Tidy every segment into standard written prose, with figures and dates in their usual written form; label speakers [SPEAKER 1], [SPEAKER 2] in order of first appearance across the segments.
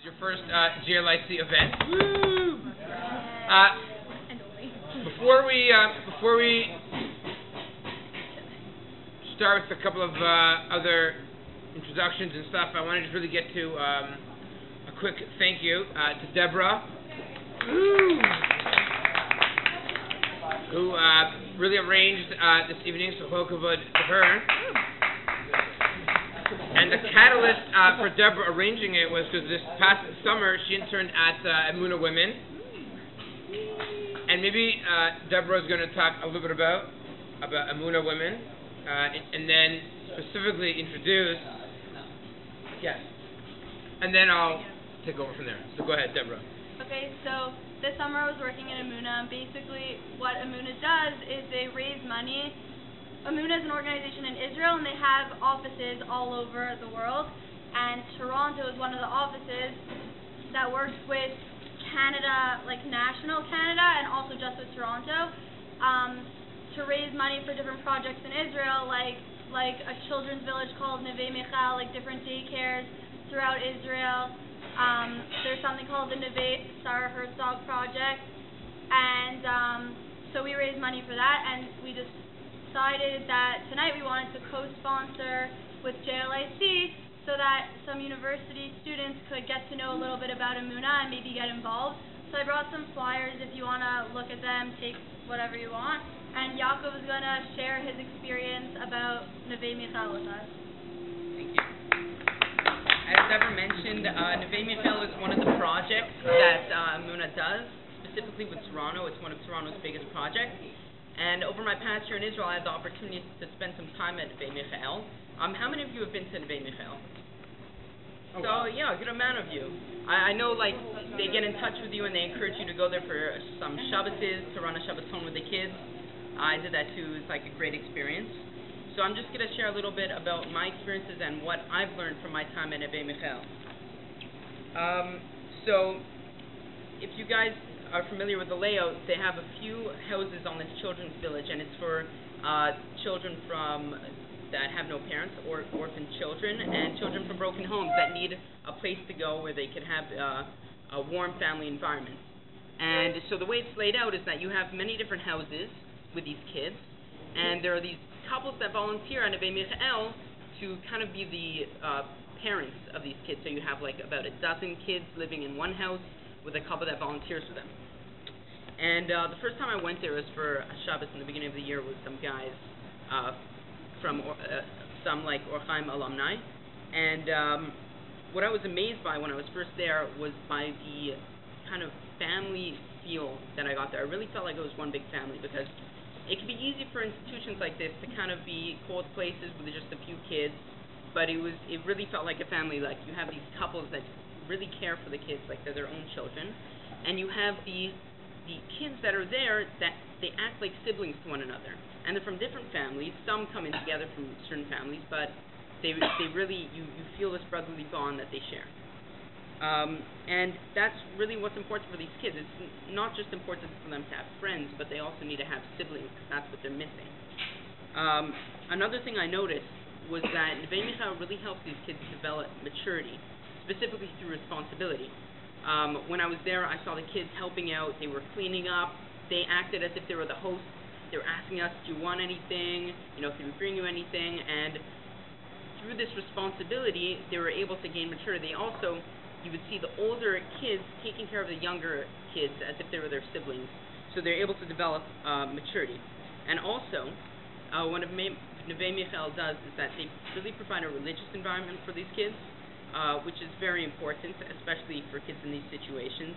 [SPEAKER 1] is your first GLIC event. Woo! Before we start with a couple of other introductions and stuff, I want to just really get to a quick thank you to Deborah, who really arranged this evening, so kol kavod to her. And the catalyst for Deborah arranging it was because this past summer she interned at Emunah Women. And maybe Deborah is going to talk a little bit about Emunah Women, and then specifically introduce, yes, and then I'll take over from there. So go ahead, Deborah.
[SPEAKER 2] Okay, so this summer I was working in Emunah, and basically what Emunah does is they raise money. Emunah is an organization in Israel, and they have offices all over the world, and Toronto is one of the offices that works with Canada, like national Canada, and also just with Toronto, to raise money for different projects in Israel, like a children's village called Neve Michal, like different daycares throughout Israel. There's something called the Neve Sarah Herzog project, and so we raised money for that, and we just decided that tonight we wanted to co-sponsor with JLIC so that some university students could get to know a little bit about Emunah and maybe get involved. So I brought some flyers if you want to look at them, take whatever you want. And Yaakov is going to share his experience about Neve Michal with us.
[SPEAKER 3] Thank you. As Deborah mentioned, Neve Michal is one of the projects that Emunah does, specifically with Toronto. It's one of Toronto's biggest projects. And over my past year in Israel, I had the opportunity to spend some time at Neve Michal. How many of you have been to Neve Michal? Oh, so, yeah, a good amount of you. I know, like, they get in touch with you and they encourage you to go there for some Shabbases, to run a Shabbaton with the kids. I did that too. It's like a great experience. So I'm just going to share a little bit about my experiences and what I've learned from my time at Neve Michal. So, if you guys are familiar with the layout, they have a few houses on this children's village, and it's for children that have no parents, or orphan children, and children from broken homes that need a place to go where they could have a warm family environment. And so the way it's laid out is that you have many different houses with these kids, and there are these couples that volunteer at Neve Michal to kind of be the parents of these kids. So you have like about a dozen kids living in one house with a couple that volunteers for them. And the first time I went there was for a Shabbos in the beginning of the year with some guys from some like Orchaim alumni. And what I was amazed by when I was first there was by the kind of family feel that I got there. I really felt like it was one big family, because it can be easy for institutions like this to kind of be cold places with just a few kids, but it really felt like a family. Like, you have these couples that really care for the kids like they're their own children, and you have the kids that are there that they act like siblings to one another, and they're from different families. Some come in together from certain families, but they really, you feel this brotherly bond that they share, and that's really what's important for these kids. It's not just important for them to have friends, but they also need to have siblings, because that's what they're missing. Another thing I noticed was that Neve Michal really helps these kids develop maturity, specifically through responsibility. When I was there, I saw the kids helping out. They were cleaning up. They acted as if they were the hosts. They were asking us, do you want anything? You know, can we bring you anything? And through this responsibility, they were able to gain maturity. They also, you would see the older kids taking care of the younger kids as if they were their siblings. So they're able to develop maturity. And also, what Neve Michal does is that they really provide a religious environment for these kids, which is very important, especially for kids in these situations.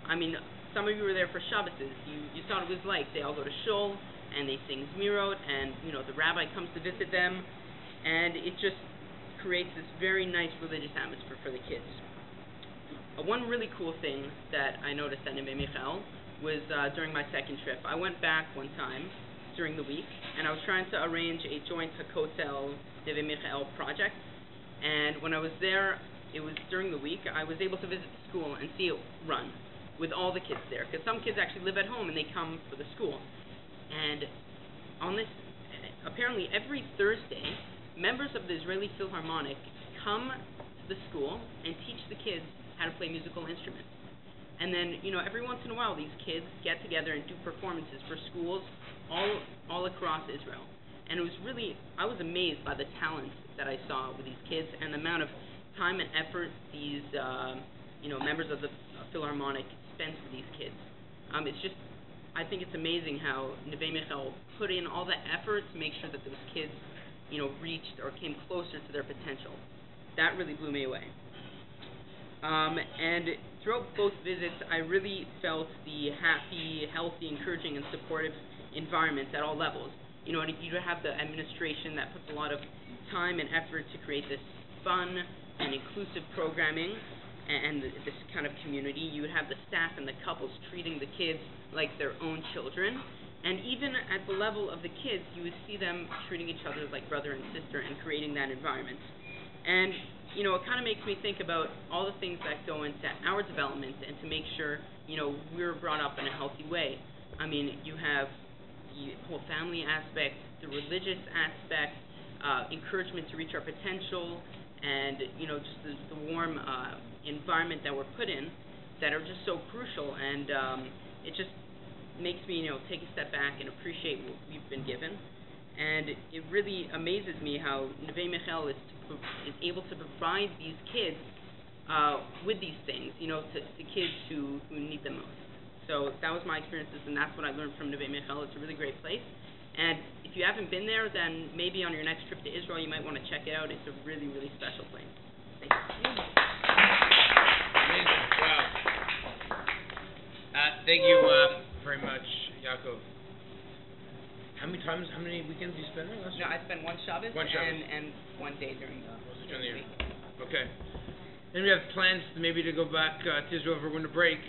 [SPEAKER 3] I mean, some of you were there for Shabbases. You saw what it was like. They all go to shul, and they sing Zmirot, and, you know, the rabbi comes to visit them, and it just creates this very nice religious atmosphere for the kids. One really cool thing that I noticed at Neve Michal was during my second trip. I went back one time during the week, and I was trying to arrange a joint Hakotel Neve Michal project. And when I was there, it was during the week, I was able to visit the school and see it run with all the kids there, because some kids actually live at home and they come for the school. And on this, apparently every Thursday, members of the Israeli Philharmonic come to the school and teach the kids how to play musical instruments. And then, every once in a while, these kids get together and do performances for schools all across Israel. And it was really, I was amazed by the talent that I saw with these kids and the amount of time and effort these, members of the Philharmonic spent with these kids. It's just, I think it's amazing how Neve Michal put in all the effort to make sure that those kids, reached or came closer to their potential. That really blew me away. And throughout both visits, I really felt the happy, healthy, encouraging, and supportive environments at all levels. And if you have the administration that puts a lot of time and effort to create this fun and inclusive programming and this kind of community, you would have the staff and the couples treating the kids like their own children. And even at the level of the kids, you would see them treating each other like brother and sister and creating that environment. And it kind of makes me think about all the things that go into our development and to make sure, we're brought up in a healthy way. I mean, you have the whole family aspect, the religious aspect, encouragement to reach our potential, and, just the warm environment that we're put in that are just so crucial. And it just makes me, take a step back and appreciate what we've been given. And it really amazes me how Neve Michal is able to provide these kids with these things, to kids who need them most. So that was my experiences, and that's what I learned from Neve Michal. It's a really great place. And if you haven't been there, then maybe on your next trip to Israel, you might want to check it out. It's a really, really special place. Thank you.
[SPEAKER 1] Amazing. Wow. Thank you very much, Yaakov. How many weekends did you spend there last year?
[SPEAKER 3] No, I spent one Shabbos, and one day during the week.
[SPEAKER 1] Okay. And we have plans maybe to go back to Israel for winter break.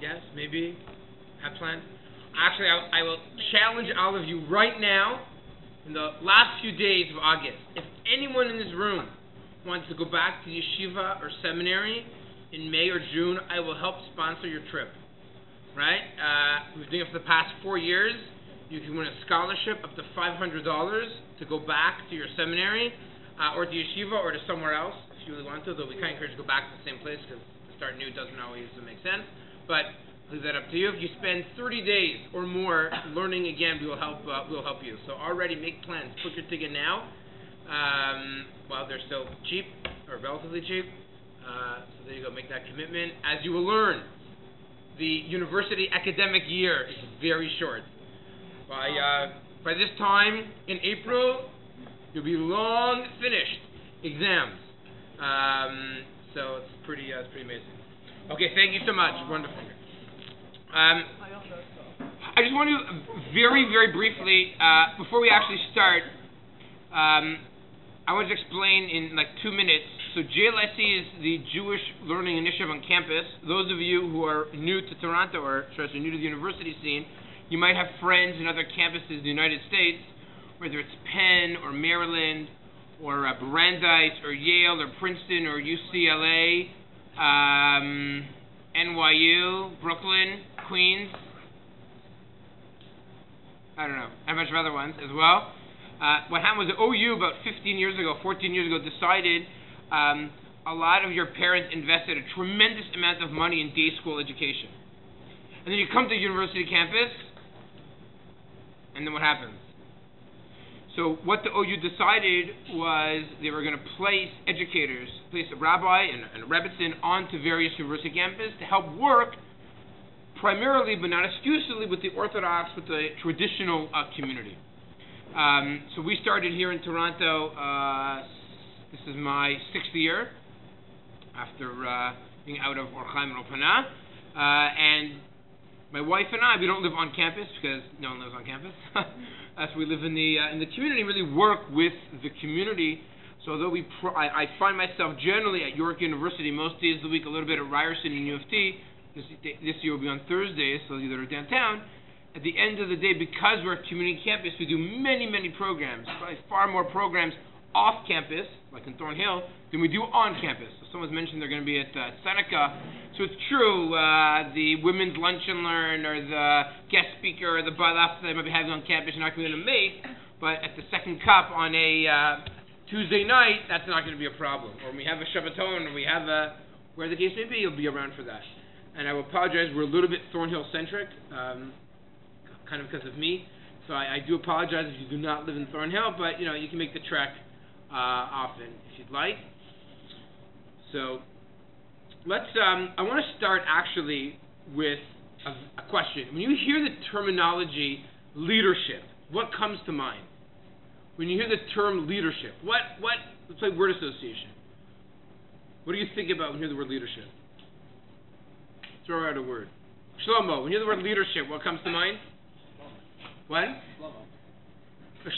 [SPEAKER 1] Yes, maybe. Have plans. Actually, I will challenge all of you right now, in the last few days of August, if anyone in this room wants to go back to yeshiva or seminary in May or June, I will help sponsor your trip. Right? We've been doing it for the past 4 years. You can win a scholarship up to $500 to go back to your seminary, or to yeshiva, or to somewhere else if you really want to. Though we kind of encourage you to go back to the same place because to start new doesn't always make sense. But leave that up to you. If you spend 30 days or more learning again, we will help you. So already make plans. Book your ticket now while they're still cheap or relatively cheap. So there you go. Make that commitment. As you will learn, the university academic year is very short. By this time in April, you'll be long finished exams. So it's pretty amazing. Okay, thank you so much. Wonderful. I just want to very, very briefly, before we actually start, I want to explain in like 2 minutes. So JLSE is the Jewish Learning Initiative on campus. Those of you who are new to Toronto or new to the university scene, you might have friends in other campuses in the United States, whether it's Penn or Maryland or Brandeis or Yale or Princeton or UCLA, NYU, Brooklyn, Queens. I don't know, and a bunch of other ones as well. What happened was that OU about 14 years ago, decided a lot of your parents invested a tremendous amount of money in day school education. And then you come to university campus, and then what happens? So what the OU decided was they were going to place a rabbi and a rebbitzin onto various university campuses to help work primarily, but not exclusively, with the Orthodox, with the traditional community. So we started here in Toronto. This is my 6th year after being out of Orchaim and Opana. And my wife and I, we don't live on campus because no one lives on campus. So we live in the community, really work with the community. So although I find myself generally at York University most days of the week, a little bit at Ryerson and U of T. This year will be on Thursdays, so those that are downtown. At the end of the day, because we're a community campus, we do many, many programs, probably far more programs off campus, like in Thornhill, than we do on campus. So someone's mentioned they're going to be at Seneca. So it's true, the women's lunch and learn, or the guest speaker, or the balaf that they might be having on campus, you're not going to make, but at the second cup on a Tuesday night, that's not going to be a problem. Or when we have a Shabbaton, or we have a where the case may be, you'll be around for that. And I will apologize, we're a little bit Thornhill-centric, kind of because of me. So I do apologize if you do not live in Thornhill, but you can make the trek often if you'd like. So let's. I want to start actually with a question. When you hear the terminology leadership, what comes to mind? When you hear the term leadership, what? Let's play word association. What do you think about when you hear the word leadership? Throw out a word. Shlomo. When you hear the word leadership, what comes to mind? What?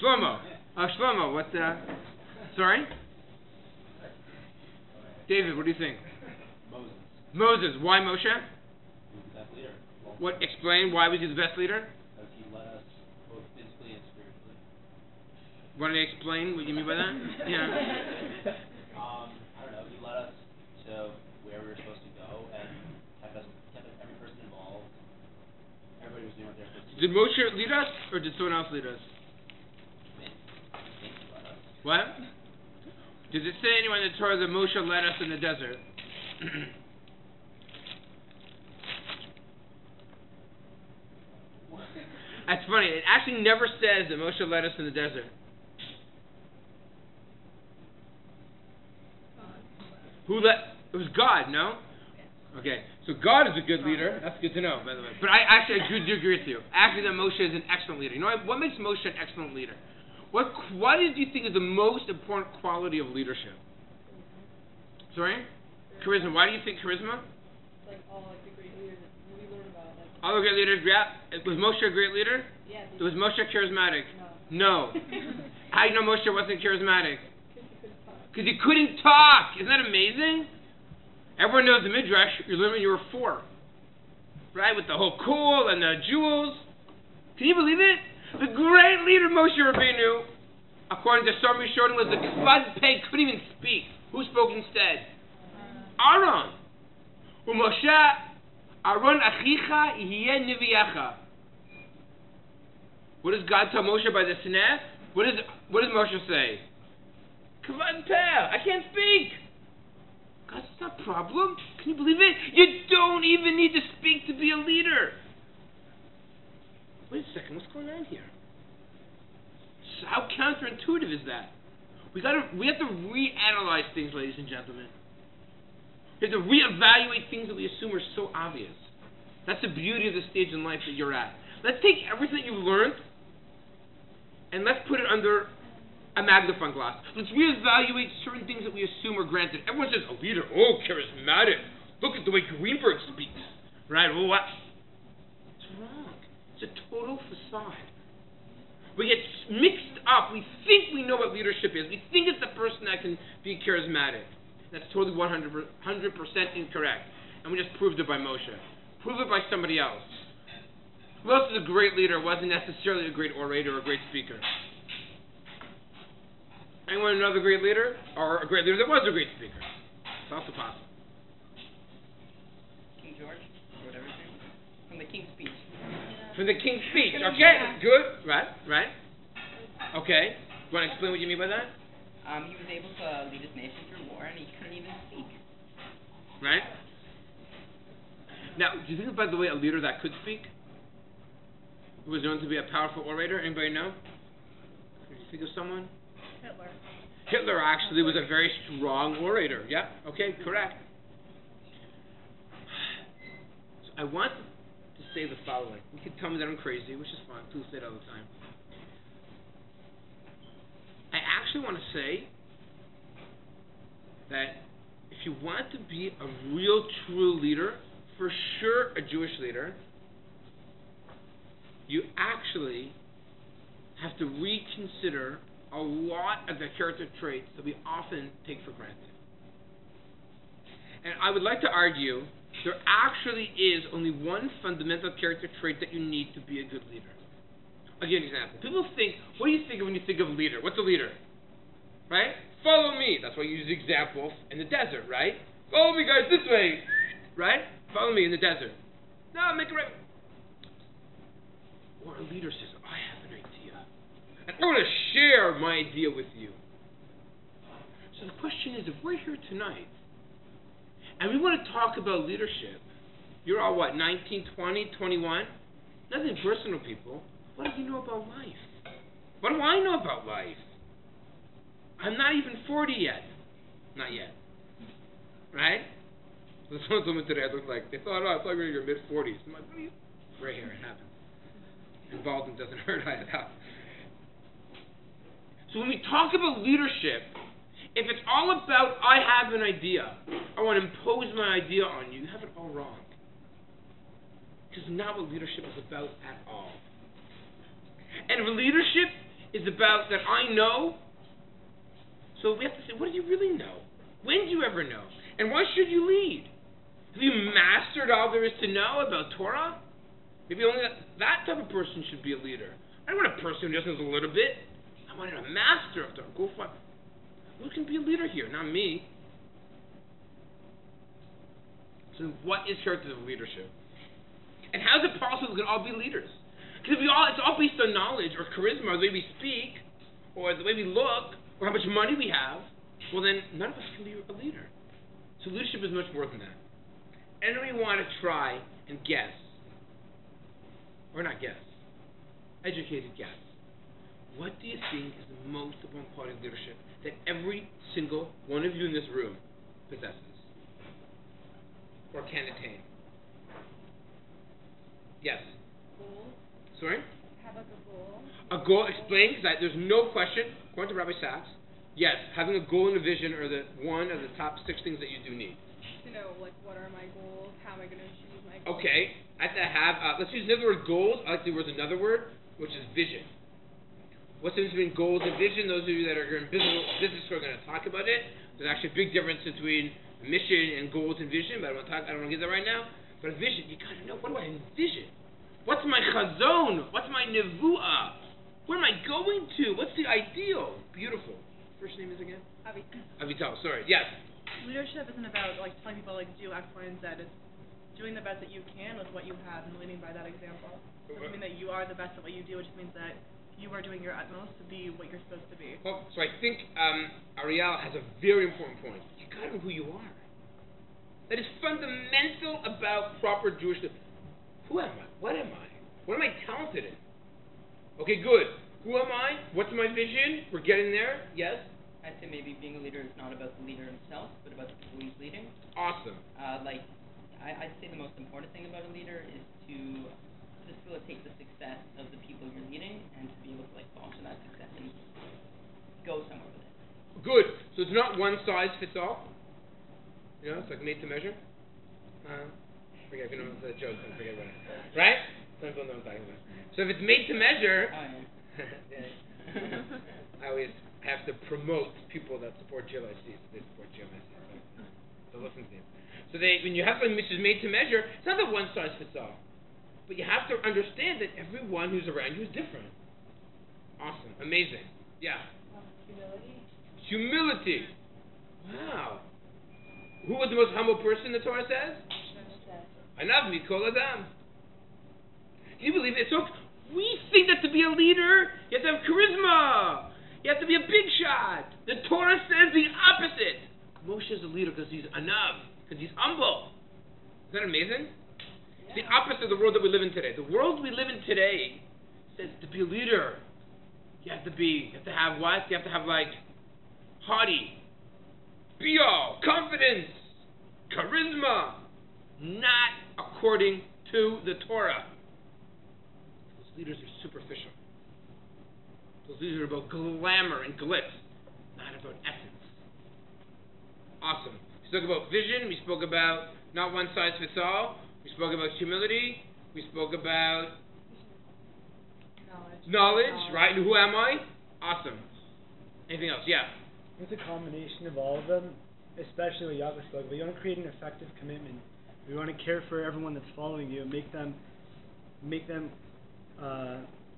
[SPEAKER 1] Shlomo. Shlomo. What? Sorry? David, what do you think? Moses. Why Moshe?
[SPEAKER 4] He was the best leader.
[SPEAKER 1] What? Explain. Why was he the best leader?
[SPEAKER 4] Because he led us both physically and spiritually.
[SPEAKER 1] Want to explain what you mean by that? Yeah.
[SPEAKER 4] I don't know. He led us to where we were supposed to go and kept every person involved. Everybody was doing what they were supposed to do.
[SPEAKER 1] Did Moshe lead us, or did someone else lead us?
[SPEAKER 4] I think he led us.
[SPEAKER 1] What? Does it say anywhere in the Torah that Moshe led us in the desert? That's funny. It actually never says that Moshe led us in the desert. Who led? It was God, no? Okay, so God is a good leader. That's good to know, by the way. But I do agree with you. Actually, that Moshe is an excellent leader. You know what makes Moshe an excellent leader? What quality do you think is the most important quality of leadership? Sorry? Charisma. Why do you think charisma?
[SPEAKER 5] Like all the great leaders that we learn about.
[SPEAKER 1] All the great leaders, yeah. Was Moshe a great leader?
[SPEAKER 5] Yeah.
[SPEAKER 1] Was Moshe charismatic?
[SPEAKER 5] No.
[SPEAKER 1] How do you know Moshe wasn't charismatic? Because he couldn't talk. Isn't that amazing? Everyone knows the Midrash. You learned when you were 4. Right? With the whole kool and the jewels. Can you believe it? The great leader Moshe Rabbeinu, according to some Rishonim, was the Kvod Pei, couldn't even speak. Who spoke instead? Aaron. Moshe, Aaron achicha yeh niviyecha. What does God tell Moshe by the Sinai? What does Moshe say? Kvod Pei, I can't speak. God, that's not a problem. Can you believe it? You don't even need to speak to be a leader. Wait a second, what's going on here? So how counterintuitive is that? We have to reanalyze things, ladies and gentlemen. We have to reevaluate things that we assume are so obvious. That's the beauty of the stage in life that you're at. Let's take everything you've learned and let's put it under a magnifying glass. Let's reevaluate certain things that we assume are granted. Everyone says, a leader, charismatic. Look at the way Greenberg speaks. Right? Well, what? It's wrong. It's a total facade. We get mixed up. We think we know what leadership is. We think it's the person that can be charismatic. That's totally 100% incorrect. And we just proved it by Moshe. Prove it by somebody else. Who else is a great leader, wasn't necessarily a great orator or a great speaker? Anyone know another great leader? Or a great leader that was a great speaker? It's also possible.
[SPEAKER 3] King George, or whatever his name was. From the King's Speech.
[SPEAKER 1] From the King's Speech. Okay, good. Right. Okay. You want to explain what you mean by that?
[SPEAKER 3] He was able to lead his nation through war, and he couldn't even speak.
[SPEAKER 1] Right. Now, do you think, by the way, a leader that could speak? Who was known to be a powerful orator? Anybody know? Can you think of someone? Hitler actually was a very strong orator. Yeah, okay, correct. So I want to say the following. You can tell me that I'm crazy, which is fine. People say it all the time. I actually want to say that if you want to be a real, true leader, for sure a Jewish leader, you actually have to reconsider a lot of the character traits that we often take for granted. And I would like to argue there actually is only one fundamental character trait that you need to be a good leader. I'll give you an example. People think, what do you think of when you think of a leader? What's a leader? Right? Follow me. That's why you use examples in the desert, right? Follow me, guys, this way. Right? Follow me in the desert. No, make it right. Or a leader says, I have an idea. And I want to share my idea with you. So the question is, if we're here tonight, and we want to talk about leadership. You're all what, 19, 20, 21? Nothing personal, people. What do you know about life? What do I know about life? I'm not even 40 yet. Not yet. Right? Someone told me today I looked like, they thought, I thought you were in your mid-40s. I'm like, what are you? Gray hair, it happens. And balding doesn't hurt either. So when we talk about leadership, if it's all about I have an idea, I want to impose my idea on you, you have it all wrong. Because not what leadership is about at all. And if leadership is about that I know, so we have to say, what do you really know? When do you ever know? And why should you lead? Have you mastered all there is to know about Torah? Maybe only that type of person should be a leader. I don't want a person who just knows a little bit. I want a master of Torah. Go for it. Who can be a leader here? Not me. So what is character of leadership? And how is it possible we can all be leaders? Because it's all based on knowledge or charisma, or the way we speak, or the way we look, or how much money we have. Well, then none of us can be a leader. So leadership is much more than that. And we want to try and guess, or not guess, educated guess. What do you think is the most important quality of leadership that every single one of you in this room possesses or can attain? Yes?
[SPEAKER 5] Goal.
[SPEAKER 1] Sorry?
[SPEAKER 5] Have like a goal.
[SPEAKER 1] A goal, explain, because there's no question, according to Rabbi Sachs, yes, having a goal and a vision are one of the top 6 things that you do need.
[SPEAKER 5] To know, like, what are my goals? How am I going to achieve my goals?
[SPEAKER 1] Okay, I have to have, let's use another word, goals. I like to use another word, which is vision. What's the difference between goals and vision? Those of you that are in business are going to talk about it. There's actually a big difference between mission and goals and vision, but I don't want to give that right now. But a vision, you got to know, what do I envision? What's my chazon? What's my nevuah? Where am I going to? What's the ideal? Beautiful. First name is again? Avital, sorry. Yes.
[SPEAKER 6] Leadership isn't about like telling people like do X, Y, and Z. It's doing the best that you can with what you have and leading by that example. It doesn't mean that you are the best at what you do. It just means that you are doing your utmost to be what you're supposed to be.
[SPEAKER 1] Well, so I think Ariel has a very important point. You got to know who you are. That is fundamental about proper Jewish. Who am I? What am I? What am I talented in? Okay, good. Who am I? What's my vision? We're getting there. Yes?
[SPEAKER 3] I'd say maybe being a leader is not about the leader himself, but about the people he's leading.
[SPEAKER 1] Awesome.
[SPEAKER 3] I'd say the most important thing about a leader is to facilitate the success of the people you're leading and to be able to foster that success and go somewhere with it.
[SPEAKER 1] Good. So it's not one size fits all. You know, it's like made to measure. Forget if you know the joke, then forget about it. Right? Some people know what I'm talking about. So if it's made to measure, I always have to promote people that support GLIC, so they support GLIC. So listen to them. So when you have something which is made to measure, it's not that one size fits all. But you have to understand that everyone who's around you is different. Awesome. Amazing. Yeah.
[SPEAKER 5] Humility.
[SPEAKER 1] Humility. Wow. Who was the most humble person, the Torah says? Anav mikol adam. Do you believe it? So we think that to be a leader, you have to have charisma. You have to be a big shot. The Torah says the opposite. Moshe is a leader because he's anav, because he's humble. Is that amazing? The opposite of the world that we live in today. The world we live in today says to be a leader, you have to have what? You have to have haughty, be all, confidence, charisma, not according to the Torah. Those leaders are superficial. Those leaders are about glamour and glitz, not about essence. Awesome. We spoke about vision. We spoke about not one size fits all. We spoke about humility. We spoke about knowledge, right? And who am I? Awesome. Anything else? Yeah.
[SPEAKER 7] It's a combination of all of them, especially what Yaakov spoke about. You want to create an effective commitment. You want to care for everyone that's following you and make them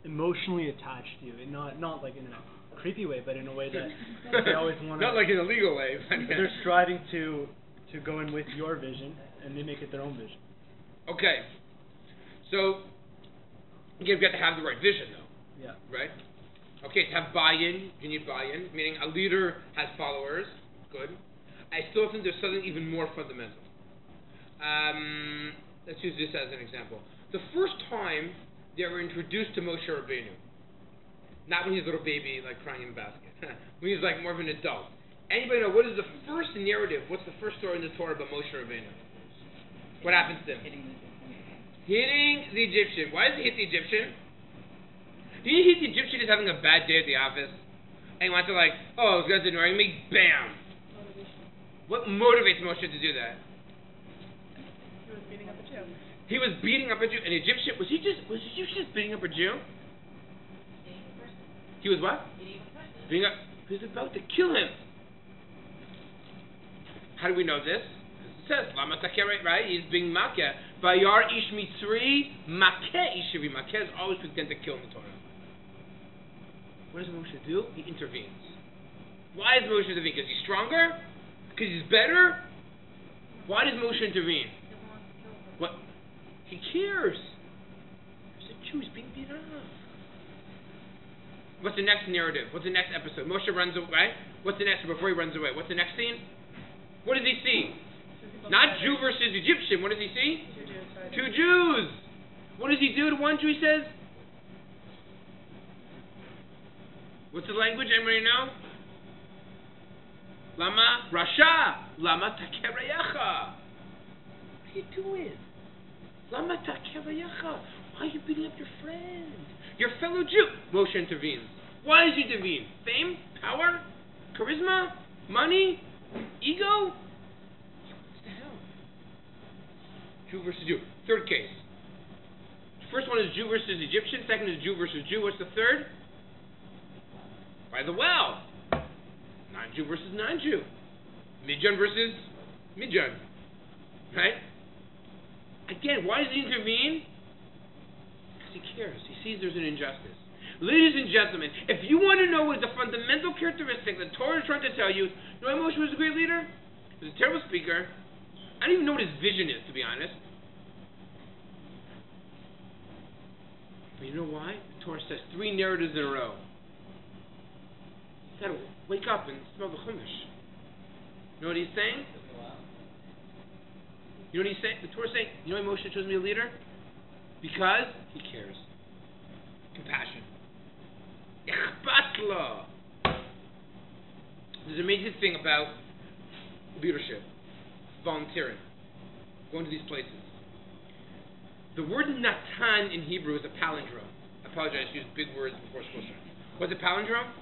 [SPEAKER 7] emotionally attached to you, and not like in a creepy way, but in a way that they always want to.
[SPEAKER 1] Not like in a legal way.
[SPEAKER 7] They're striving to go in with your vision, and they make it their own vision.
[SPEAKER 1] Okay. So you've got to have the right vision, though.
[SPEAKER 7] Yeah.
[SPEAKER 1] Right? Okay, to have buy-in, you need buy-in, meaning a leader has followers. Good. I still think there's something even more fundamental. let's use this as an example. The first time they were introduced to Moshe Rabbeinu, not when he's a little baby, like crying in a basket, when he's like more of an adult. Anybody know what is the first narrative? What's the first story in the Torah about Moshe Rabbeinu? What happens to him? Hitting the Egyptian. Why does he hit the Egyptian? Did he hit the Egyptian just having a bad day at the office? And he wants to like, oh, this guy's annoying me, bam! What motivates Moshe to do that?
[SPEAKER 6] He was beating up a Jew.
[SPEAKER 1] He was beating up a Jew. An Egyptian, was Egyptian just beating up a Jew? He was what? Beating up, he was about to kill him. How do we know this? It says, Lama Takeret, right? He's being Makeh. Bayar Ish Mitzri, Makeh Ish Shiri. Makeh is always pretend to kill in the Torah. What does Moshe do? He intervenes. Why does Moshe intervene? Because he's stronger? Because he's better? Why does Moshe intervene? What? He cares. There's a Jew who's being beaten up. What's the next narrative? What's the next episode? Moshe runs away, right? What's the next, before he runs away? What's the next scene? What does he see? Not Jew versus Egyptian. What does he see? Two Jews. What does he do to one Jew, he says? What's the language? Anybody know? Lama Rasha. Lama Takerayacha. What are you doing? Lama Takerayacha. Why are you beating up your friend? Your fellow Jew. Moshe intervenes. Why does he intervene? Fame? Power? Charisma? Money? Ego? He wants to help. Jew versus Jew. Third case. First one is Jew versus Egyptian. Second is Jew versus Jew. What's the third? By the well. Non-Jew versus non-Jew. Midjan versus Midjan. Right? Again, why does he intervene? Because he cares. He sees there's an injustice. Ladies and gentlemen, if you want to know what is a fundamental characteristic that Torah is trying to tell you, you know why Moshe was a great leader? He was a terrible speaker. I don't even know what his vision is, to be honest. But you know why? The Torah says 3 narratives in a row. You gotta wake up and smell the chumash. You know what he's saying? You know what he's saying? The Torah is saying, you know why Moshe chose me a leader? Because he cares. Compassion. Ichbatla. There's an amazing thing about leadership. Volunteering. Going to these places. The word natan in Hebrew is a palindrome. I apologize, I used big words before school started. What's a palindrome?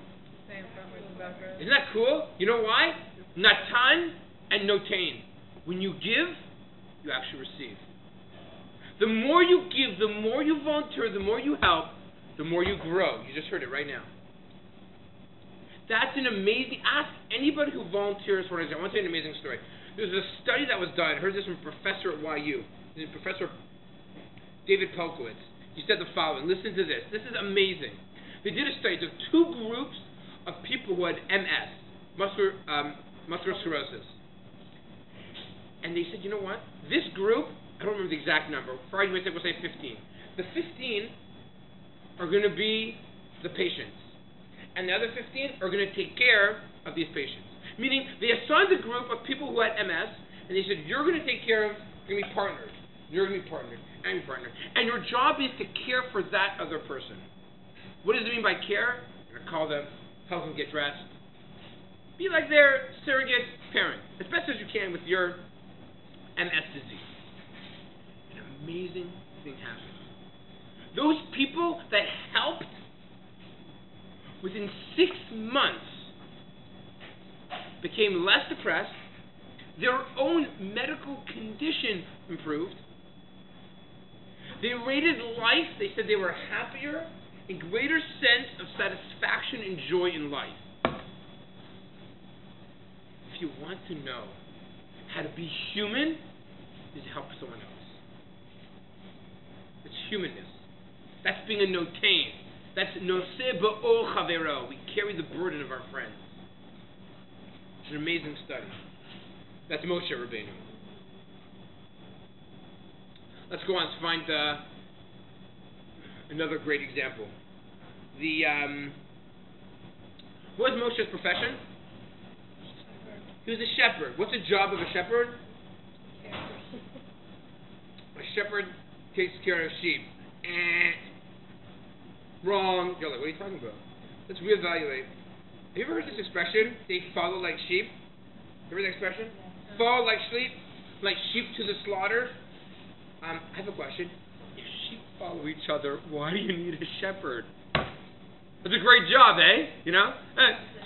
[SPEAKER 6] Same frontwards and backwards.
[SPEAKER 1] Isn't that cool? You know why? Natan and notain. When you give, you actually receive. The more you give, the more you volunteer, the more you help, the more you grow. You just heard it right now. That's an amazing... Ask anybody who volunteers for an exam. I want to tell you an amazing story. There's a study that was done. I heard this from a professor at YU. Professor David Pelkowitz. He said the following. Listen to this. This is amazing. They did a study of 2 groups of people who had MS, muscular sclerosis. And they said, you know what? This group, I don't remember the exact number. For argument's sake, we'll say 15. The 15 are going to be the patients. And the other 15 are going to take care of these patients. Meaning, they assigned a group of people who had MS, and they said, you're going to take care of, you're going to be partnered. You're going to be partnered. And you're partnered. And your job is to care for that other person. What does it mean by care? You're going to call them, help them get dressed. Be like their surrogate parent, as best as you can with your MS disease. An amazing thing happened. Those people that helped, within 6 months, became less depressed, their own medical condition improved, they rated life, they said they were happier, a greater sense of satisfaction and joy in life. If you want to know how to be human, is to help someone else. It's humanness. That's being a notain. That's noseh ba'ol chavero. We carry the burden of our friends. It's an amazing study. That's Moshe Rabbeinu. Let's go on to find another great example. What was Moshe's profession? He was a shepherd. What's the job of a shepherd? A shepherd takes care of sheep. Wrong. You're like, what are you talking about? Let's reevaluate. Have you ever heard this expression? They follow like sheep. You heard that expression? Yeah. Follow like sheep to the slaughter. I have a question. If sheep follow each other, why do you need a shepherd? That's a great job, eh? You know?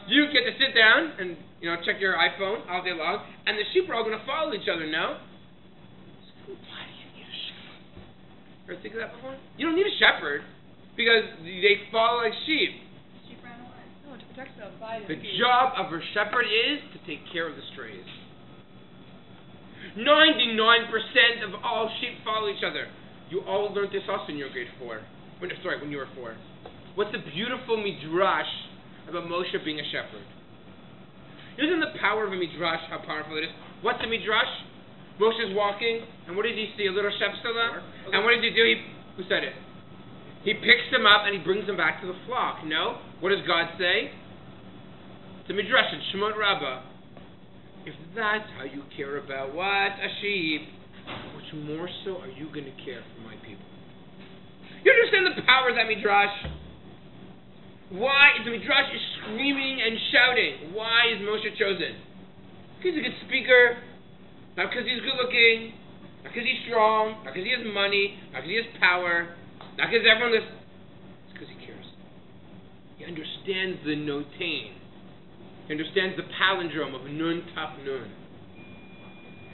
[SPEAKER 1] You get to sit down and, check your iPhone all day long, and the sheep are all going to follow each other, no? So why do you need a shepherd? Ever think of that before? You don't need a shepherd because they follow like sheep.
[SPEAKER 2] Sheep ran away.
[SPEAKER 6] No, to protect the outside.
[SPEAKER 1] The job of a shepherd is to take care of the strays. 99% of all sheep follow each other. You all learned this also in your grade 4. When you were 4. What's the beautiful midrash about Moshe being a shepherd? Isn't the power of a midrash how powerful it is? What's a midrash? Moshe's walking, and what does he see? A little shepstala? And what does he do? Who said it? He picks them up and he brings them back to the flock. No? What does God say? It's a midrash in Shemot Rabbah. If that's how you care about what? A sheep. How much more so are you going to care for my people? You understand the power of that midrash? Why the midrash is screaming and shouting? Why is Moshe chosen? Because he's a good speaker, not because he's good looking, not because he's strong, not because he has money, not because he has power, not because everyone listens. It's because he cares. He understands the notain. He understands the palindrome of nun taf nun.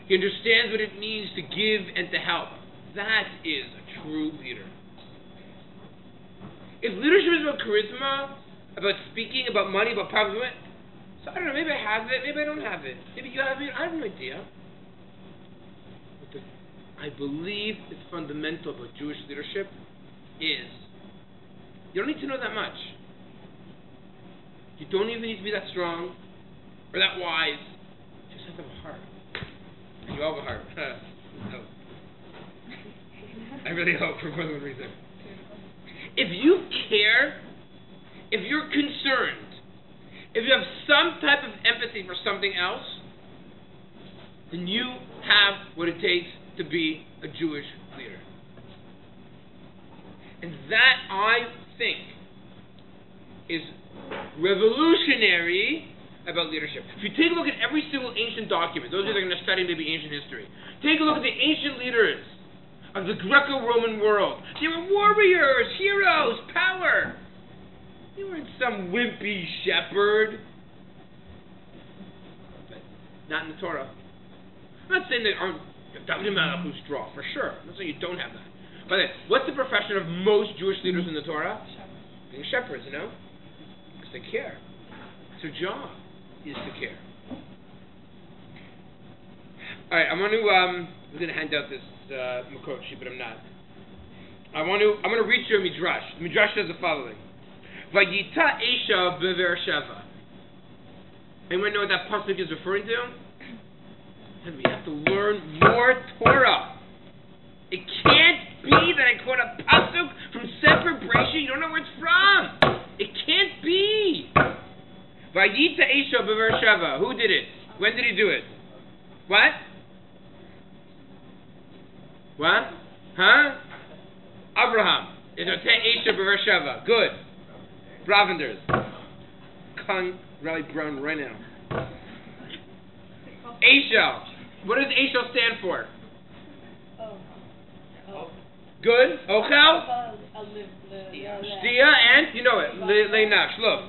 [SPEAKER 1] He understands what it means to give and to help. That is a true leader. If leadership is about charisma, about speaking, about money, about power, so I don't know, maybe I have it, maybe I don't have it. Maybe you have it, I have no idea. But I believe the fundamental about Jewish leadership is, you don't need to know that much. You don't even need to be that strong, or that wise. You just have to have a heart. You all have a heart. I really hope for more than one reason. If you care, if you're concerned, if you have some type of empathy for something else, then you have what it takes to be a Jewish leader. And that, I think, is revolutionary about leadership. If you take a look at every single ancient document, those of you that are going to study maybe ancient history, take a look at the ancient leaders of the Greco-Roman world. They were warriors, heroes, power. They weren't some wimpy shepherd. But not in the Torah. I'm not saying that David Melech who's straw, for sure. I'm not saying you don't have that. But what's the profession of most Jewish leaders in the Torah? Being shepherds, Because they care. It's their job is to care. All right, I'm going to hand out this Makot sheet, but I'm not. I'm going to read you a midrash. The midrash says the following: Vayita Esha bever Sheva. Anyone know what that pasuk is referring to? And we have to learn more Torah. It can't be that I quote a pasuk from Sefer Breshit. You don't know where it's from. It can't be. Vayita Esha bever Sheva. Who did it? When did he do it? What? What? Huh? Abraham. Esha bever Sheva. Good. Bravenders. Kung Rally Brown right now. Esha. What does Esha stand for? Good. Ochel. Shtia and you know it. Leina. Shlo.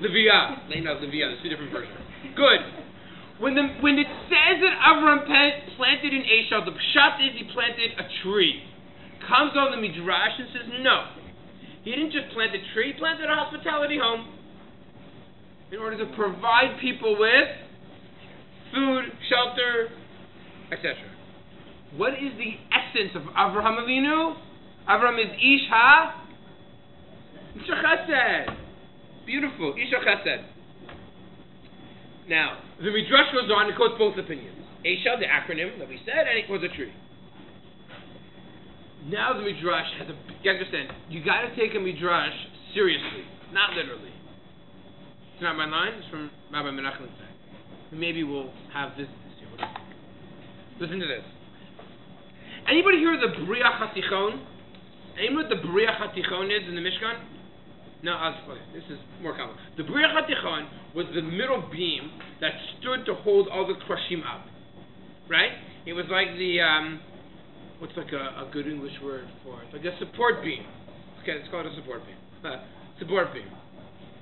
[SPEAKER 1] Levia. Leina. Levia. There's two different versions. Good. When it says that Avraham planted in Esha, the pshat is he planted a tree. Comes on the midrash and says no. He didn't just plant a tree, he planted a hospitality home in order to provide people with food, shelter, etc. What is the essence of Avraham Avinu? Avraham is Ish Chesed. Beautiful. Ish Chesed. Now, the midrash goes on and quotes both opinions. Esha, the acronym that we said, and it quotes a tree. Now the midrash has a... You understand, you got to take a midrash seriously, not literally. It's not my line, it's from Rabbi Menachem. Maybe we'll have this year. Listen to this. Anybody hear of the Briach HaTichon? Anybody know what the Briach HaTichon is in the Mishkan? No, this is more common. The Briach HaTichon was the middle beam that stood to hold all the Krashim up. Right? It was like the, what's like a good English word for it? It's like a support beam. Okay, let's call it a support beam. Support beam.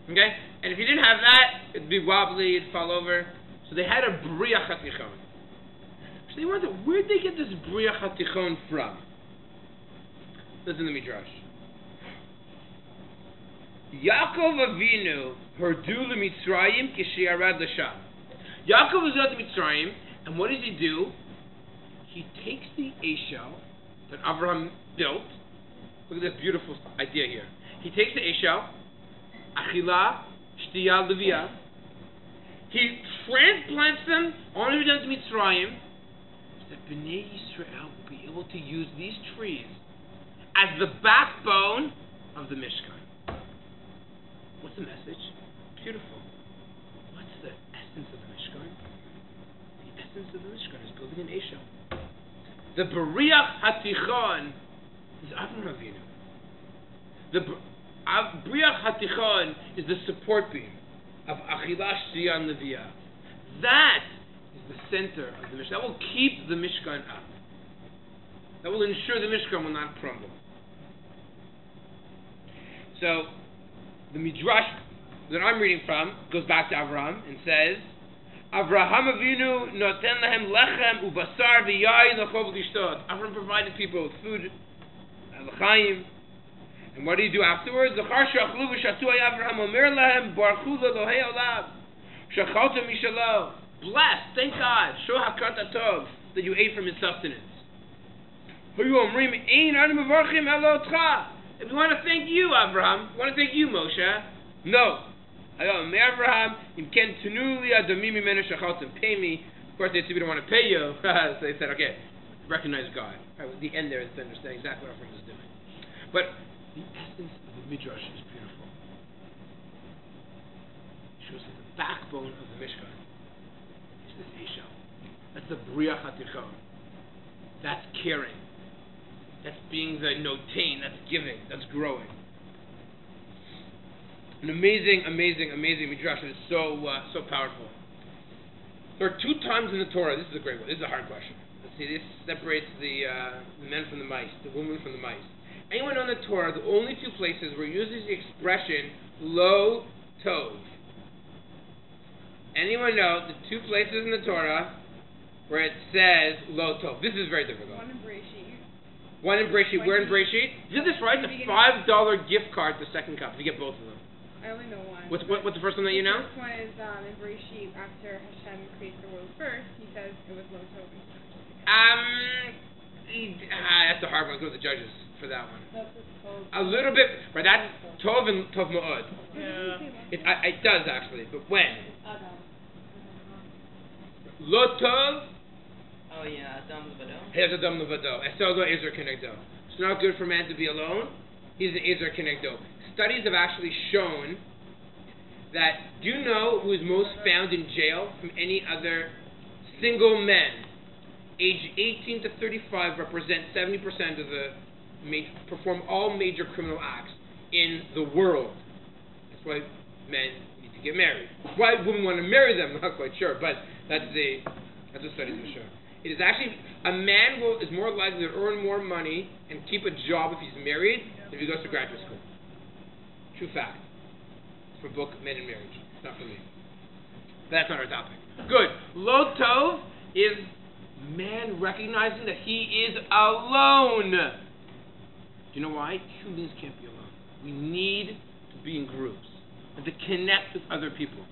[SPEAKER 1] Okay? And if you didn't have that, it'd be wobbly, it'd fall over. So they had a Briach HaTichon. So they wondered, where'd they get this Briach HaTichon from? Listen to me, Midrash. Yaakov Avinu herdu leMitzrayim k'she'arad l'sham. Yaakov was out to Mitzrayim, and what does he do? He takes the Eshel that Avraham built. Look at this beautiful idea here. He takes the Eshel, Achila, Shtiyah, Leviyah. He transplants them on the way down to Mitzrayim, so that Bnei Yisrael will be able to use these trees as the backbone of the Mishkan. What's the message? Beautiful. What's the essence of the Mishkan? The essence of the Mishkan is building an Eshel. The Briach HaTichon is Avraham Avinu. The Briach HaTichon is the support beam of Achilah, Shtiyah, and Leviyah. That is the center of the Mishkan. That will keep the Mishkan up. That will ensure the Mishkan will not crumble. So, the Midrash that I'm reading from goes back to Avraham and says, Avraham Avinu noten lahem lechem ubasar v'yayin l'chov l'ishtot. Avraham provided people with food, l'chaim. And what do you do afterwards? Zachar she'achlu v'shatu Avraham omer lahem baruchu l'Elohei olam shachalta mishalo. Blessed, thank God, show hakrat tov, that you ate from his sustenance. Hayu omrim ein anu mevarchim elo otcha. If we want to thank you, Avraham, we want to thank you, Moshe. No. Avraham, pay me. Of course, they said we don't want to pay you. So they said, okay, recognize God. Right, the end there is to understand exactly what Avraham is doing. But the essence of the Midrash is beautiful. It shows that the backbone of the Mishkan is this Eshel. That's the Briach HaTichon. That's caring. That's being the notain, that's giving, that's growing. An amazing, amazing, amazing Midrash. It's so powerful. There are 2 times in the Torah, this is a great one, this is a hard question. Let's see, this separates the men from the mice, the women from the mice. Anyone on the Torah, the only 2 places where it uses the expression, lo tov. Anyone know the 2 places in the Torah where it says lo tov? This is very difficult.
[SPEAKER 5] One in Bereshit.
[SPEAKER 1] One in Bereshit. Where in Bereshit? You did this right? The $5 gift card to Second Cup. You get both of them.
[SPEAKER 5] I only know one.
[SPEAKER 1] What's the first one that you know?
[SPEAKER 5] The first one is in Bereshit. After Hashem created the world first, he says it was Lo Tov.
[SPEAKER 1] That's a hard one. Go to the judges for that one.
[SPEAKER 5] That's Tov.
[SPEAKER 1] A little bit, but that's Tov and Tov Ma'od.
[SPEAKER 6] Yeah.
[SPEAKER 1] It does actually, but when? Lo Tov.
[SPEAKER 3] Oh yeah, Adam Levado.
[SPEAKER 1] Here's Adam Levado. Esodo Ezer Kenegdo. It's not good for man to be alone. He's an Ezer Kenegdo. Studies have actually shown that, do you know who is most found in jail from any other single men? Age 18 to 35 represent 70% of the perform all major criminal acts in the world. That's why men need to get married. Why women want to marry them? I'm not quite sure, but that's what studies have shown. It is actually, a man is more likely to earn more money and keep a job if he's married than if he goes to graduate school. True fact. It's from book Men and Marriage. It's not for me. But that's not our topic. Good. Lo Tov is man recognizing that he is alone. Do you know why? Humans can't be alone. We need to be in groups and to connect with other people.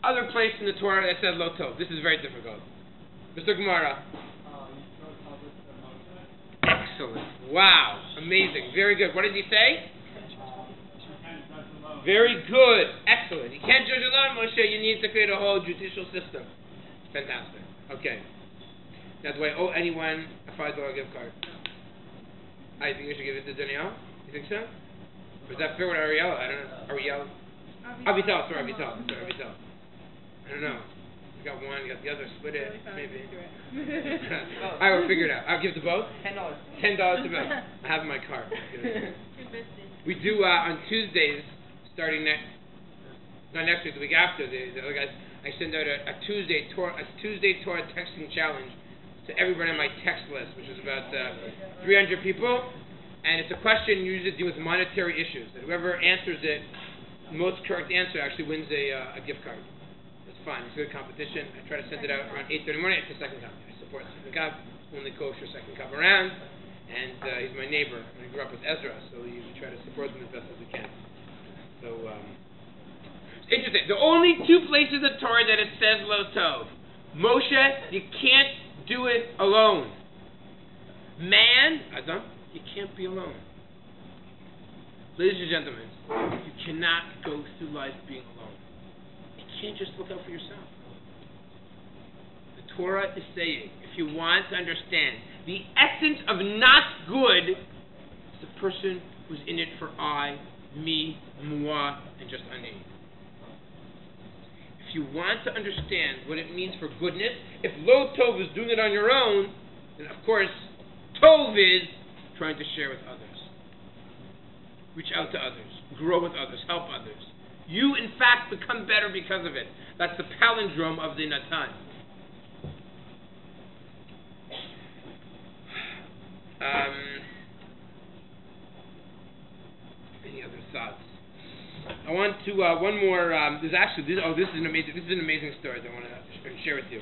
[SPEAKER 1] Other place in the Torah that says Lo Tov. This is very difficult. Mr. Gemara. Excellent. Wow. Amazing. Very good. What did he say? Very good. Excellent. You can't judge alone, Moshe. You need to create a whole judicial system. Fantastic. Okay. That's why I owe anyone a $5 gift card. I think I should give it to Danielle. You think so? Or is that fair with Ariel? I don't know. Ariel? Avital. Sorry, Avital. I don't know. You got one, you got the other, split it,
[SPEAKER 5] Really fun.
[SPEAKER 1] maybe.
[SPEAKER 5] Do it.
[SPEAKER 1] I will figure it out. I'll give to both.
[SPEAKER 4] $10.
[SPEAKER 1] $10 to both. I have it in my card. We do on Tuesdays, starting not next week, the week after. The other guys, I send out a Tuesday Torah texting challenge to everybody on my text list, which is about 300 people, and it's a question usually dealing with monetary issues. And whoever answers it, most correct answer actually wins a gift card. It's fun. It's a good competition. I try to send it out around 8:30 in the morning. It's the second cup. I support second cup. Only kosher second cup around. And he's my neighbor. I grew up with Ezra, so we try to support him as best as we can. So, it's interesting. The only two places in Torah that it says lo tov. Moshe, you can't do it alone. Man, Adam, you can't be alone. Ladies and gentlemen, you cannot go through life being alone. You can't just look out for yourself. The Torah is saying, if you want to understand the essence of not good, it's the person who's in it for I, me, moi, and just ani. If you want to understand what it means for goodness, if lo tov is doing it on your own, then of course, tov is trying to share with others. Reach out to others, grow with others, help others. You, in fact, become better because of it. That's the palindrome of the Natan. Any other thoughts? I want to one more. This is an amazing story that I want to share with you.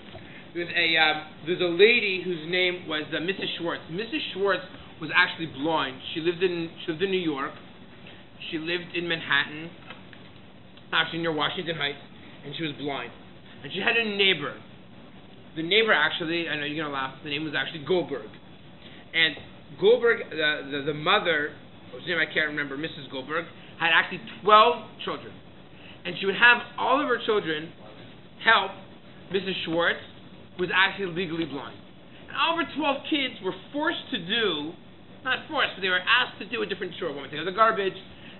[SPEAKER 1] There's a lady whose name was Mrs. Schwartz. Mrs. Schwartz was actually blind. She lived in New York. She lived in Manhattan, actually near Washington Heights, and she was blind. And she had a neighbor. The neighbor actually, I know you're gonna laugh. The name was actually Goldberg. And Goldberg, the mother, whose name I can't remember, Mrs. Goldberg, had actually 12 children. And she would have all of her children help Mrs. Schwartz, who was actually legally blind. And all of her 12 kids were forced to do, not forced, but they were asked to do a different chore. One would take out the garbage,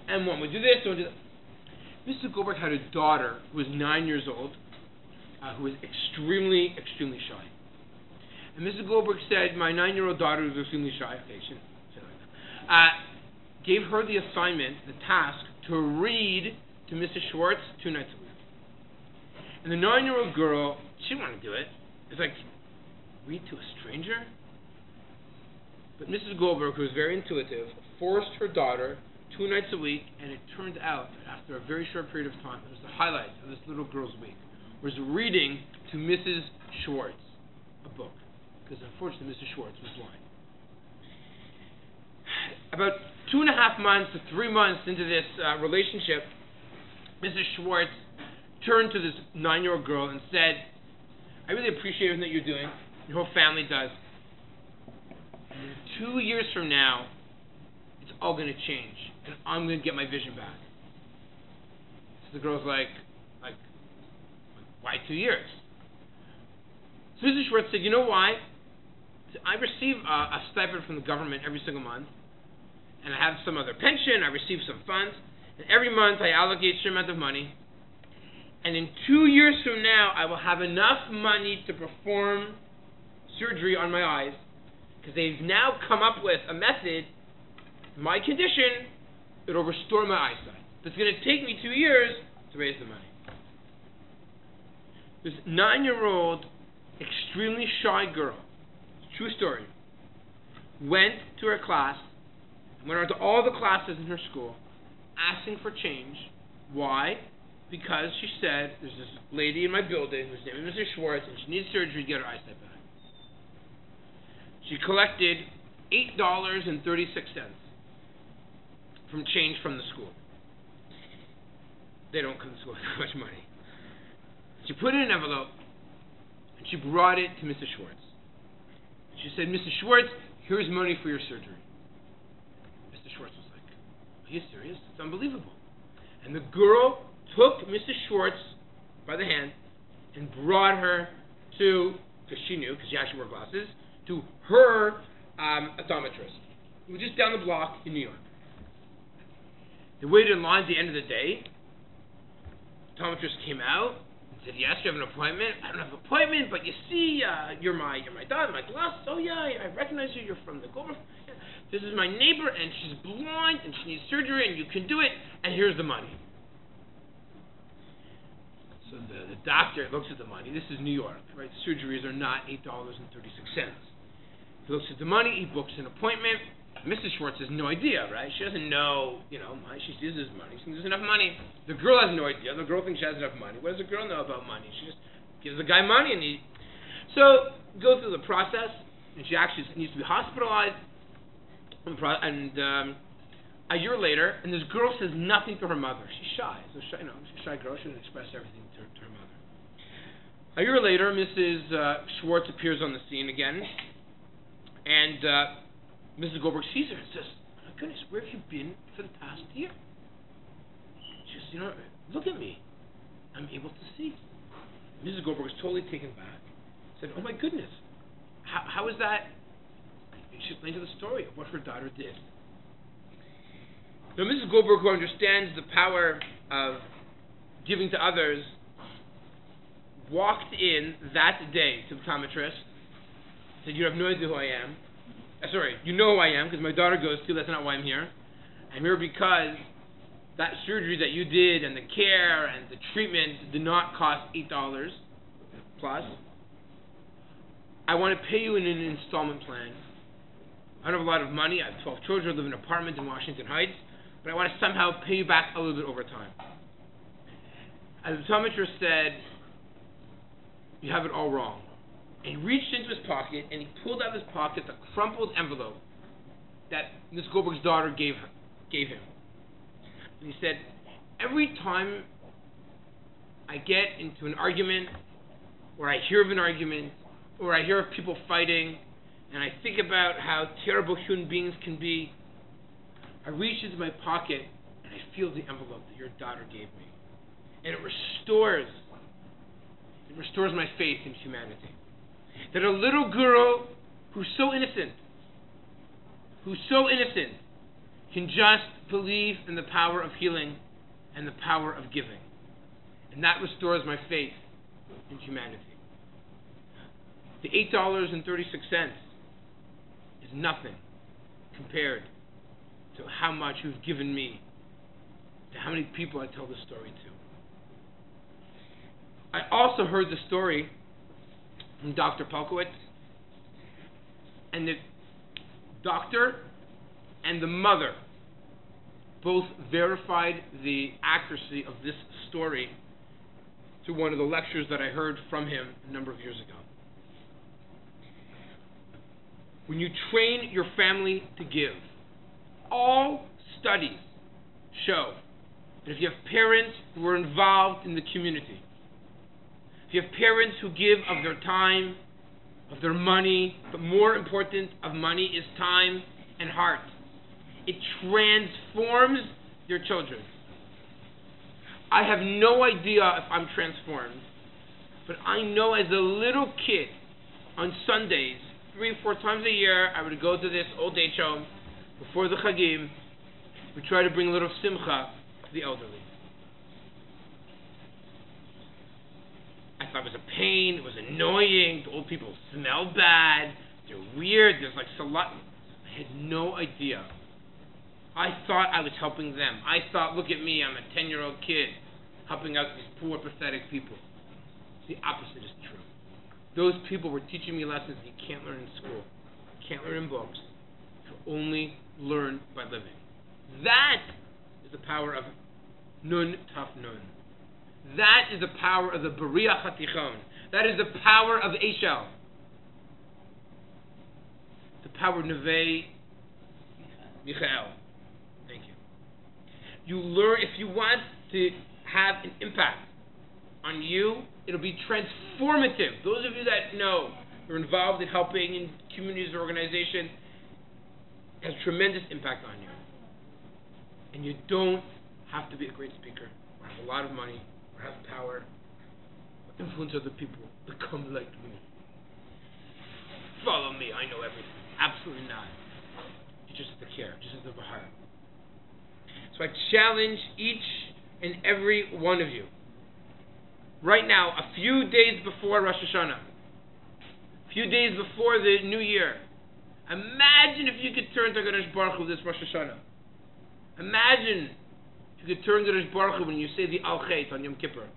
[SPEAKER 1] and one would do this, one would do that. Mrs. Goldberg had a daughter who was 9 years old, who was extremely, extremely shy. And Mrs. Goldberg said, my 9-year-old daughter was extremely shy. Okay, she didn't say it like that. Gave her the assignment, the task, to read to Mrs. Schwartz 2 nights a week. And the 9-year-old girl, she didn't want to do it. It's like, read to a stranger? But Mrs. Goldberg, who was very intuitive, forced her daughter 2 nights a week, and it turned out that after a very short period of time, it was the highlight of this little girl's week, was reading to Mrs. Schwartz a book. Because unfortunately, Mrs. Schwartz was blind. About 2.5 months to 3 months into this relationship, Mrs. Schwartz turned to this 9-year-old girl and said, I really appreciate everything that you're doing. Your whole family does. And 2 years from now, it's all going to change. And I'm going to get my vision back. So the girl's like, why 2 years? So Mrs. Schwartz said, you know why? I receive a stipend from the government every single month. And I have some other pension. I receive some funds. And every month I allocate a certain amount of money. And in 2 years from now, I will have enough money to perform surgery on my eyes. Because they've now come up with a method, my condition, it will restore my eyesight. But it's going to take me 2 years to raise the money. This 9-year-old, extremely shy girl, true story, went to her class, went around to all the classes in her school, asking for change. Why? Because she said, there's this lady in my building whose name is Mrs. Schwartz, and she needs surgery to get her eyesight back. She collected $8.36 from change from the school. They don't come to school with that much money. She put it in an envelope, and she brought it to Mrs. Schwartz. She said, Mrs. Schwartz, here's money for your surgery. Mrs. Schwartz was like, are you serious? It's unbelievable. And the girl took Mrs. Schwartz by the hand and brought her to, because she knew, because she actually wore glasses, to her optometrist, who was just down the block in New York. They waited in line at the end of the day. The optometrist came out and I said, yes, you have an appointment? I don't have an appointment, but you see, you're my daughter, my glasses. Oh, yeah, I recognize you. You're from the Gomer. This is my neighbor, and she's blind, and she needs surgery, and you can do it, and here's the money. So the doctor looks at the money. This is New York, right? Surgeries are not $8.36. He looks at the money. He books an appointment. Mrs. Schwartz has no idea, right? She doesn't know, she sees this money. She thinks there's enough money. The girl has no idea. The girl thinks she has enough money. What does the girl know about money? She just gives the guy money, and so go through the process, and she actually needs to be hospitalized. And a year later, and this girl says nothing to her mother. She's shy. She's a shy girl. She doesn't express everything to her mother. A year later, Mrs. Schwartz appears on the scene again, and Mrs. Goldberg sees her and says, "My goodness, where have you been for the past year?" She says, "Look at me. I'm able to see." Mrs. Goldberg is totally taken back. Said, "Oh my goodness, how is that?" She explained to the story of what her daughter did. Now, Mrs. Goldberg, who understands the power of giving to others, walked in that day to the optometrist, said, "You have no idea who I am. Sorry, you know who I am, because my daughter goes to. That's not why I'm here. I'm here because that surgery that you did and the care and the treatment did not cost $8 plus. I want to pay you in an installment plan. I don't have a lot of money. I have 12 children, live in an apartment in Washington Heights, but I want to somehow pay you back a little bit over time." And the optometrist said, "You have it all wrong." And he reached into his pocket and he pulled out of his pocket the crumpled envelope that Miss Goldberg's daughter gave him. And he said, "Every time I get into an argument, or I hear of an argument, or I hear of people fighting, and I think about how terrible human beings can be, I reach into my pocket and I feel the envelope that your daughter gave me. And it restores my faith in humanity. That a little girl who's so innocent, can just believe in the power of healing and the power of giving. And that restores my faith in humanity." The $8.36 is nothing compared to how much you've given me, to how many people I tell this story to. I also heard the story from Dr. Polkowitz, and the doctor and the mother both verified the accuracy of this story through one of the lectures that I heard from him a number of years ago. When you train your family to give, all studies show that if you have parents who are involved in the community, if you have parents who give of their time, of their money, but more important of money is time and heart, it transforms your children. I have no idea if I'm transformed, but I know as a little kid, on Sundays, 3 or 4 times a year, I would go to this old age home before the Chagim. We try to bring a little simcha to the elderly. I thought it was a pain, it was annoying, the old people smell bad, they're weird, there's like salat. I had no idea. I thought I was helping them. I thought, look at me, I'm a 10-year-old kid helping out these poor, pathetic people. The opposite is true. Those people were teaching me lessons that you can't learn in school, you can't learn in books, you only learn by living. That is the power of Nun Taf Nun. That is the power of the Beria Chatichon. That is the power of Eshel. The power of Nevei Michael. Thank you. You learn, if you want to have an impact on you, it'll be transformative. Those of you that know you're involved in helping in communities or organizations, it has tremendous impact on you. And you don't have to be a great speaker, or have a lot of money, or have power, or influence other people. Become like me. Follow me, I know everything. Absolutely not. You just have to care, just have to have a heart. So I challenge each and every one of you right now, a few days before Rosh Hashanah, a few days before the New Year, imagine if you could turn to HaKadosh Baruch Hu this Rosh Hashanah. Imagine if you could turn to HaKadosh Baruch Hu when you say the Al Chait on Yom Kippur.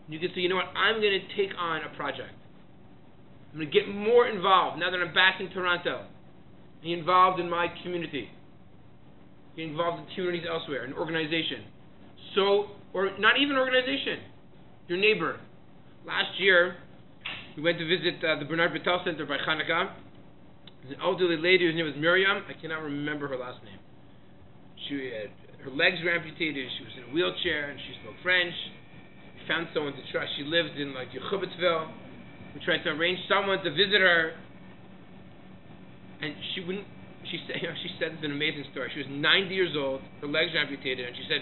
[SPEAKER 1] You could say, you know what, I'm going to take on a project. I'm going to get more involved now that I'm back in Toronto. Be involved in my community. Get involved in communities elsewhere, an organization. So, or not even organization, your neighbor. Last year, we went to visit the Bernard Battelle Center by Hanukkah. There's an elderly lady whose name was Miriam. I cannot remember her last name. She had, her legs were amputated. She was in a wheelchair, and she spoke French. We found someone to trust. She lived in like Yechubitzville. We tried to arrange someone to visit her, and she wouldn't. She said it's an amazing story. She was 90 years old. Her legs were amputated, and she said,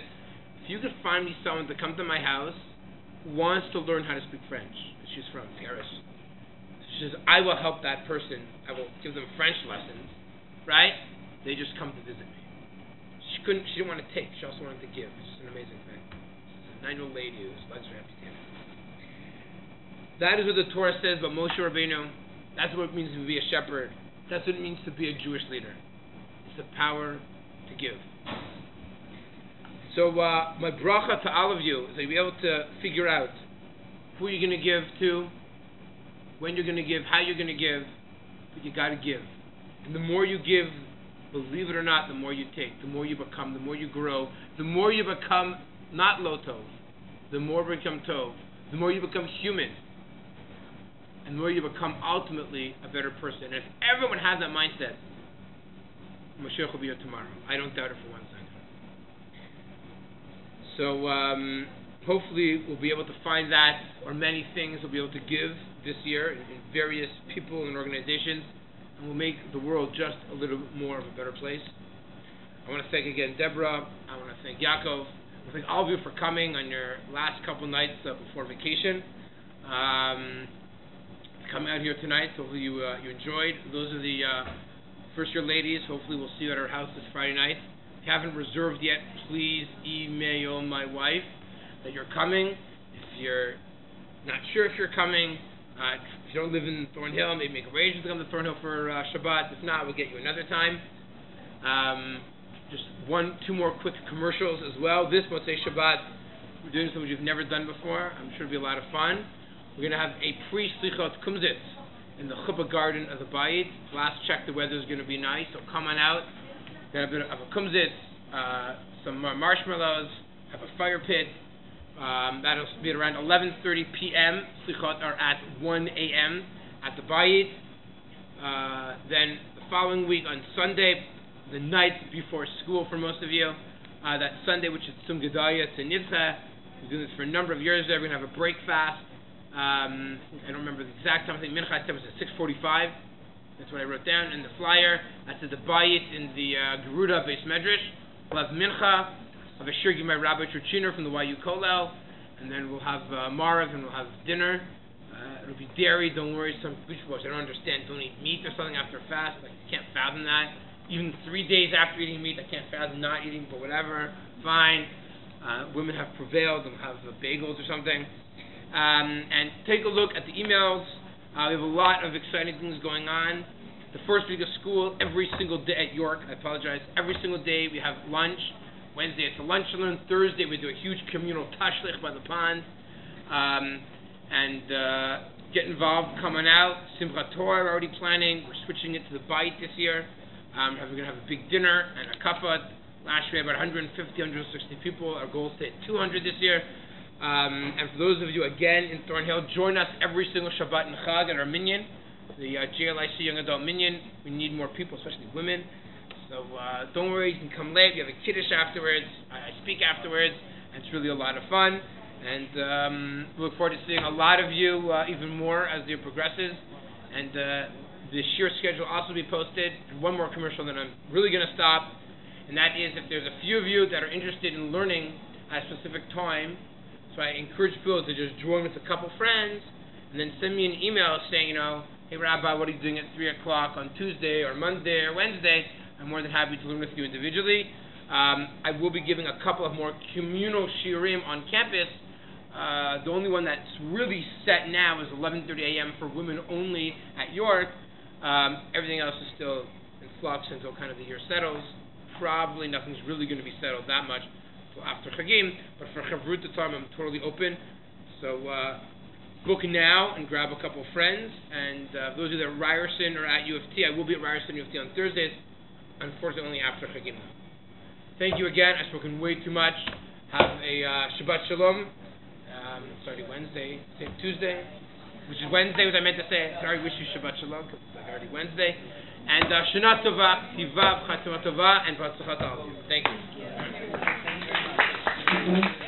[SPEAKER 1] "If you could find me someone to come to my house who wants to learn how to speak French," she's from Paris. She says, "I will help that person. I will give them French lessons. Right? They just come to visit me." She didn't want to take. She also wanted to give. It's just an amazing thing. She's a 9-year-old lady whose legs were amputated. That is what the Torah says about Moshe Rabbeinu. That's what it means to be a shepherd. That's what it means to be a Jewish leader. It's the power to give. So my bracha to all of you is that you'll be able to figure out who you're going to give to, when you're going to give, how you're going to give, but you got to give. And the more you give, believe it or not, the more you take, the more you become, the more you grow, the more you become not lo tov, the more you become tov, the more you become human, and the more you become ultimately a better person. And if everyone has that mindset, Mashiach will be here tomorrow. I don't doubt it for one second. So hopefully we'll be able to find that, or many things we'll be able to give this year in various people and organizations, and we'll make the world just a little more of a better place. I want to thank again Deborah. I want to thank Yaakov. I want to thank all of you for coming on your last couple nights before vacation. Come out here tonight. Hopefully you enjoyed. Those are the first year ladies. Hopefully we'll see you at our house this Friday night. If you haven't reserved yet, please email my wife that you're coming. If you're not sure if you're coming, if you don't live in Thornhill, maybe make arrangements to come to Thornhill for Shabbat. If not, we'll get you another time. Just two more quick commercials as well. This Motzei Shabbat, we're doing something we've never done before. I'm sure it'll be a lot of fun. We're going to have a pre-Slichot Kumzitz in the Chuppah garden of the Bayit. Last check, the weather is going to be nice, so come on out. We're going to have a Kumzitz, some marshmallows, have a fire pit. That'll be at around 11:30 p.m. Slichot are at 1 a.m. at the Bayit. Then the following week on Sunday, the night before school for most of you, that Sunday, which is Tzum Gedaliah to Nivcha. We're doing this for a number of years there. We're going to have a break fast. I don't remember the exact time. I think Mincha was at 6:45. That's what I wrote down in the flyer. That's at the Bayit in the Geruda Beis Medrash. We'll have Mincha. I'll have a shir by Rabbi Churchiner from the YU Kollel, and then we'll have Marav, and we'll have dinner. It'll be dairy. Don't worry. Some people I don't understand. Don't eat meat or something after a fast. I can't fathom that. Even 3 days after eating meat, I can't fathom not eating. But whatever, fine. Women have prevailed and have bagels or something. And take a look at the emails. We have a lot of exciting things going on. The first week of school, every single day at York, I apologize, every single day we have lunch. Wednesday it's a lunch and learn. Thursday we do a huge communal tashlich by the pond. Get involved, coming out. Simchat Torah, we're already planning. We're switching it to the Bayit this year. We're going to have a big dinner and a kappa. Last year, about 150, 160 people. Our goal is to hit 200 this year. And for those of you, again, in Thornhill, join us every single Shabbat and Chag at our minyan, the JLIC Young Adult Minyan. We need more people, especially women. So don't worry, you can come late. We have a kiddush afterwards. I speak afterwards. And it's really a lot of fun. And we look forward to seeing a lot of you even more as the year progresses. And the shir schedule will also be posted. And one more commercial, then I'm really going to stop. And that is, if there's a few of you that are interested in learning at a specific time, so I encourage people to just join with a couple friends, and then send me an email saying, hey Rabbi, what are you doing at 3 o'clock on Tuesday or Monday or Wednesday? I'm more than happy to learn with you individually. I will be giving a couple of more communal shiurim on campus The only one that's really set now is 11:30 a.m. for women only at York. Everything else is still in flux until kind of the year settles. Probably nothing's really going to be settled that much until after Chagim. But for Chavrut time, I'm totally open. So book now and grab a couple friends. And those of you that are at Ryerson or at U of T, I will be at Ryerson U of T on Thursdays. Unfortunately, only after Chagim. Thank you again. I've spoken way too much. Have a Shabbat Shalom. It's already Wednesday, Tuesday, which is Wednesday, what I meant to say. I already wish you Shabbat Shalom, because it's already Wednesday. And Shana Tova, Tiva, Chatzima Tova, and Batzachata. Thank you.